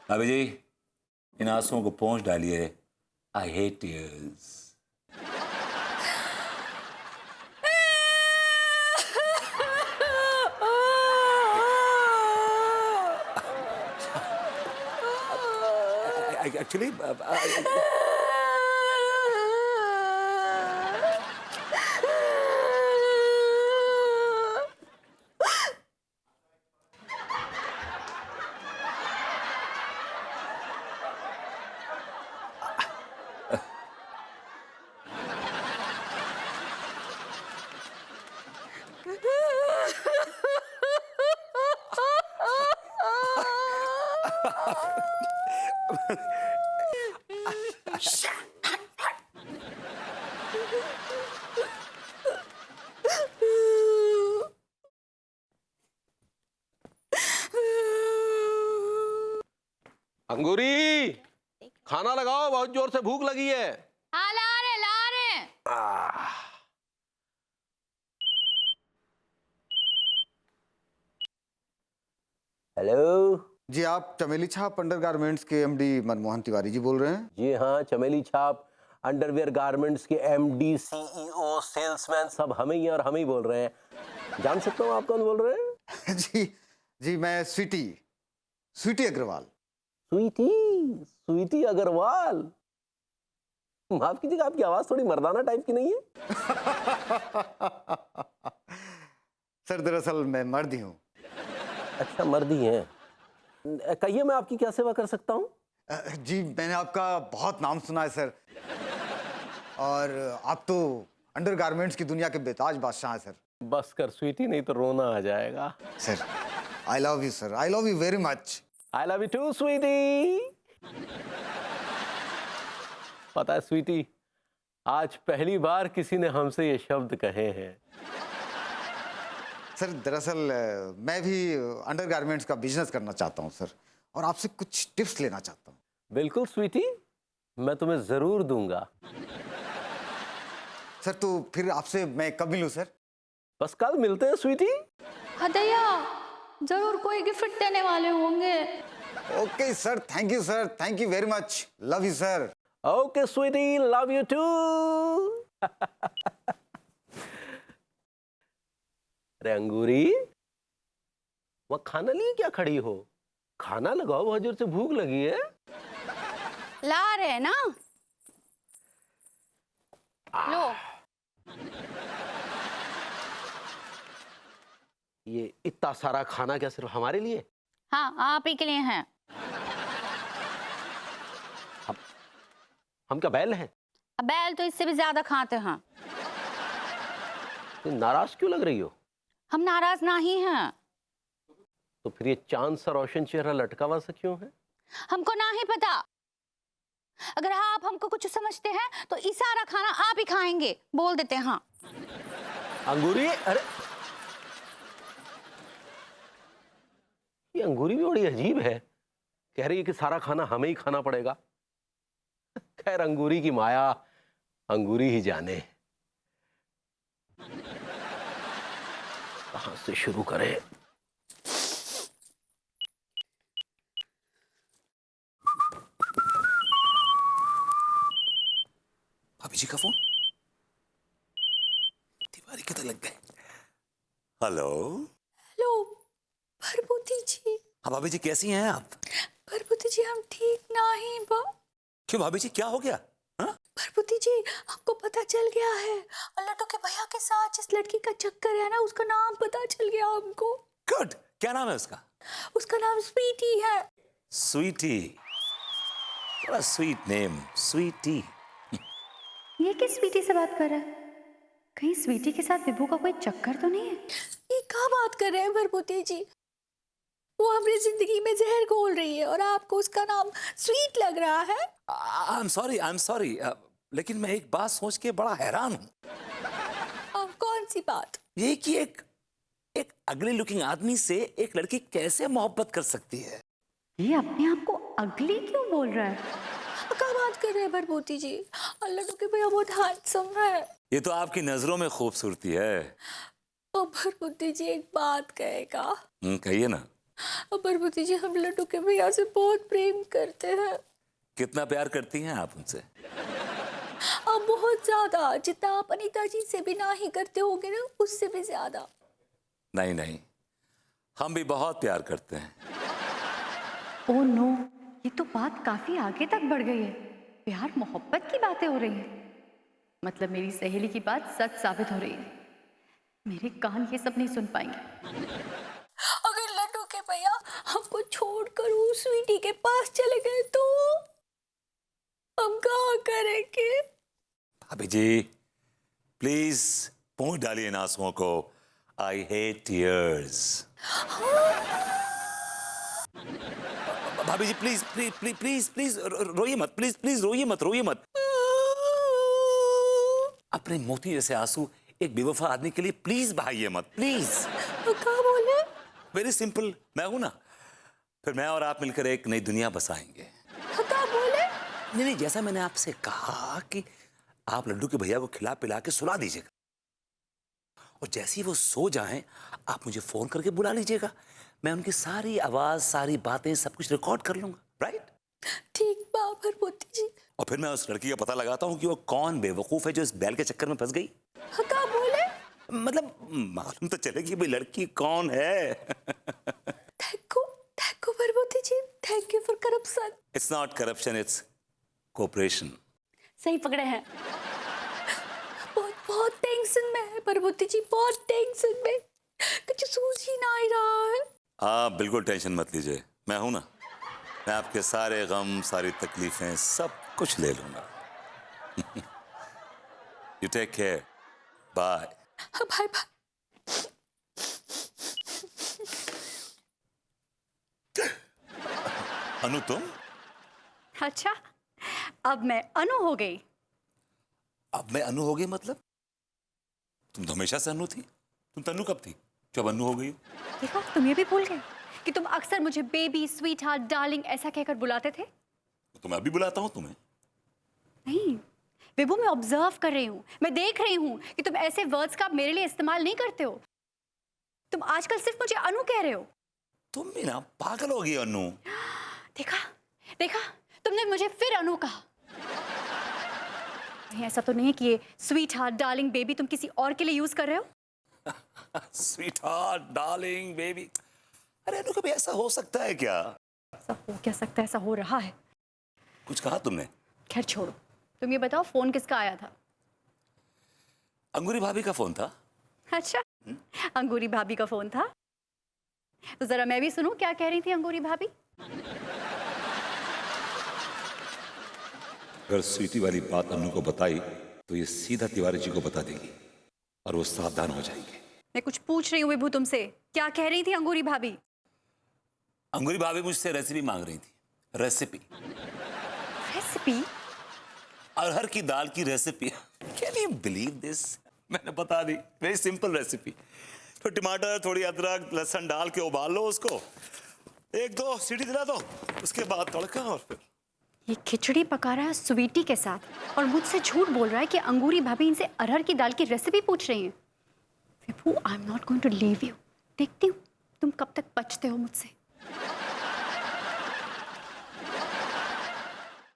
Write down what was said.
अभी जी इन आंसुओं को पोंछ डालिए। आई हेट टीयर्स। एक्चुअली अंगूरी, खाना लगाओ, बहुत जोर से भूख लगी है। हाँ ला रहे। हेलो जी, आप चमेली छाप अंडर गारमेंट्स के एमडी मनमोहन तिवारी जी बोल रहे हैं? जी हाँ, चमेली छाप अंडरवियर गारमेंट्स के एमडी, सीईओ, सेल्समैन सब हम ही हैं और हम ही बोल रहे हैं। जान सकता हूँ आप कौन बोल रहे हैं? जी मैं स्वीटी अग्रवाल। स्वीटी अग्रवाल। माफ कीजिएगा, आपकी आवाज थोड़ी मर्दाना टाइप की नहीं है? सर दरअसल मैं मर्द ही हूँ। अच्छा, मर्द ही हैं। कहिए, मैं आपकी क्या सेवा कर सकता हूँ? जी मैंने आपका बहुत नाम सुना है सर, और आप तो अंडर गारमेंट्स की दुनिया के बेताज बादशाह हैं सर। बस कर स्वीटी, नहीं तो रोना आ जाएगा। Sir I love you sir, I love you very much. I love you too sweetie. पता है स्वीटी, आज पहली बार किसी ने हमसे ये शब्द कहे हैं। सर दरअसल मैं भी अंडर गारमेंट्स का बिजनेस करना चाहता हूँ सर, और आपसे कुछ टिप्स लेना चाहता हूँ। बिल्कुल स्वीटी, मैं तुम्हें जरूर दूंगा। सर तो फिर आपसे मैं कब मिलूँ सर? बस कल मिलते हैं स्वीटी। हाँ दैया, जरूर कोई गिफ्ट देने वाले होंगे। Okay sir, thank you sir, thank you very much, love you sir. Okay sweetie, love you too. अरे अंगूरी, वह खाना लिए क्या खड़ी हो? खाना लगाओ, बहुत जोर से भूख लगी है। ला रहे ना, लो। ये इतना सारा खाना क्या सिर्फ हमारे लिए? हाँ, आप ही के लिए हैं। हम क्या बैल हैं? बैल तो इससे भी ज्यादा खाते हैं। तुम नाराज क्यों लग रही हो? हम नाराज नहीं हैं। तो फिर ये चांद सा रोशन चेहरा लटका हुआ सा क्यों है? हमको नहीं पता। अगर आप हमको कुछ समझते हैं तो ये सारा खाना आप ही खाएंगे, बोल देते हैं। हाँ। अंगूरी, अरे ये अंगूरी भी बड़ी अजीब है, कह रही है कि सारा खाना हमें ही खाना पड़ेगा। खैर, अंगूरी की माया अंगूरी ही जाने। कहां से शुरू करें? भाभी जी का फोन। तिवारी किधर लग गए? हेलो। हेलो भरभूति जी। हाँ भाभी जी, कैसी हैं आप? भरभूति जी हम ठीक नहीं बा। क्यों भाभी जी, क्या हो गया? हाँ? भरभूति जी हमको पता चल गया है, और लड्डू के भैया के साथ जिस लड़की का चक्कर है ना, उसका नाम पता चल गया हमको। गुड। क्या नाम है उसका? उसका नाम स्वीटी है। स्वीटी। बड़ा स्वीट नेम, स्वीटी। ये किस स्वीटी से बात कर रहा है? कहीं स्वीटी के साथ विभू का कोई चक्कर तो नहीं है? ये क्या बात कर रहे हैं भरभूति जी? वो हमारी जिंदगी में जहर घोल रही है और आपको उसका नाम स्वीट लग रहा है। आई एम सॉरी, लेकिन मैं एक बात सोच के बड़ा हैरान हूँ। अब कौन सी बात? ये कि एक अगली लुकिंग आदमी से एक लड़की कैसे मोहब्बत कर सकती है? ये अपने आप को अगली क्यों बोल रहा है? क्या बात कर रहे हैं भरभूति जी? और लड्डू के भैया बहुत हैंडसम है। ये तो आपकी नजरों में खूबसूरती है। ओ भरभूति जी एक बात कहेगा? कहिए ना। प्रभुति जी, हम लड्डू के भैया से बहुत प्रेम करते हैं। कितना प्यार करती हैं आप उनसे? आप बहुत ज्यादा, जितना आप अनीता जी से भी ना ही करते होंगे ना, उससे भी ज्यादा। नहीं नहीं, हम भी बहुत प्यार करते हैं। ओह नो, ये तो बात काफी आगे तक बढ़ गई है। प्यार मोहब्बत की बातें हो रही हैं। मतलब मेरी सहेली की बात सच साबित हो रही है। मेरे कान ये सब नहीं सुन पाएंगे। अगर लड्डू के भैया हमको छोड़कर उस स्वीटी के पास चले गए तो हम क्या करेंगे? भाभी जी प्लीज पहुंच डालिए इन आंसुओं को। I hate tears. भाभी जी please please please please please रोइए मत, प्लीज प्लीज रोइए मत। अपने मोती जैसे आंसू एक बेवफा आदमी के लिए प्लीज बहाइए मत, प्लीज। क्या बोले? वेरी सिंपल, मैं हूं ना, फिर मैं और आप मिलकर एक नई दुनिया बसाएंगे। क्या बोले? नहीं नहीं, जैसा मैंने आपसे कहा कि आप लड्डू के भैया को खिला पिला के सुला दीजिएगा, और जैसे ही वो सो जाएं आप मुझे फोन करके बुला लीजिएगा। मैं उनकी सारी आवाज, सारी बातें, सब कुछ रिकॉर्ड कर लूंगा, राइट? ठीक बा प्रभुति जी। और फिर मैं उस लड़की का पता लगाता हूँ कि वो कौन बेवकूफ है जो इस बैल के चक्कर में फंस गई। क्या बोले? मतलब मालूम तो चलेगी भाई लड़की कौन है। Thank you Prabhuti ji, thank you for corruption. It's not corruption, it's cooperation. सही पकड़े हैं। बहुत बहुत टेंशन में है प्रभुति जी, बहुत टेंशन में, कुछ सूझ ही ना ही रहा है। आप बिल्कुल टेंशन मत लीजिए, मैं हूं ना, मैं आपके सारे गम, सारी तकलीफें, सब कुछ ले लूंगा। You take care, bye. Bye bye. Anu तुम? अच्छा, अब मैं अनु हो गई। अब मैं अनु हो गई मतलब? तुम तो हमेशा से अनु थी। तुम तनु कब थी जब अनु हो गई? देखा, तुम ये भी भूल गए कि तुम अक्सर मुझे बेबी, स्वीट हार्ट, डार्लिंग ऐसा कहकर बुलाते थे। तो मैं अभी बुलाता हूं तुम्हें। नहीं विभू, मैं ऑब्जर्व कर रही हूँ, मैं देख रही हूँ कि तुम ऐसे वर्ड्स का मेरे लिए इस्तेमाल नहीं करते हो। तुम आजकल सिर्फ मुझे अनु कह रहे हो। तुम भी ना पागल हो गई अनु। देखा देखा, तुमने मुझे फिर अनु कहा। कहीं ऐसा तो नहीं है कि ये स्वीट हार्ट, डार्लिंग, बेबी तुम किसी और के लिए यूज कर रहे हो? स्वीट हार्ट, डार्लिंग, बेबी, अरे अनु कभी ऐसा हो सकता है क्या? ऐसा हो क्या सकता है, ऐसा हो रहा है। कुछ कहा तुमने? खैर छोड़ो, तुम ये बताओ फोन किसका आया था? अंगूरी भाभी का फोन था। अच्छा, अंगूरी भाभी का फोन था? तो जरा मैं भी सुनूं क्या कह रही थी अंगूरी भाभी। अगर स्वीटी वाली बात अनु को बताई तो ये सीधा तिवारी जी को बता देगी और वो सावधान हो जाएंगे। मैं कुछ पूछ रही हूँ विभू तुमसे, क्या कह रही थी अंगूरी भाभी? अंगूरी भाभी मुझसे रेसिपी मांग रही थी। रेसिपी? रेसिपी? अरहर की दाल की recipe. Can you believe this? मैंने बता दी, वेरी सिंपल रेसिपी। तो टमाटर, थोड़ी अदरक, लहसुन डाल के उबाल लो उसको, एक दो सीटी दिला दो, उसके बाद तड़का। और फिर ये खिचड़ी पका रहा है स्वीटी के साथ और मुझसे झूठ बोल रहा है कि अंगूरी भाभी इनसे अरहर की दाल की रेसिपी पूछ रही हैं। Vibhu, I am not going to leave you. देखती हूँ तुम कब तक बचते हो मुझसे।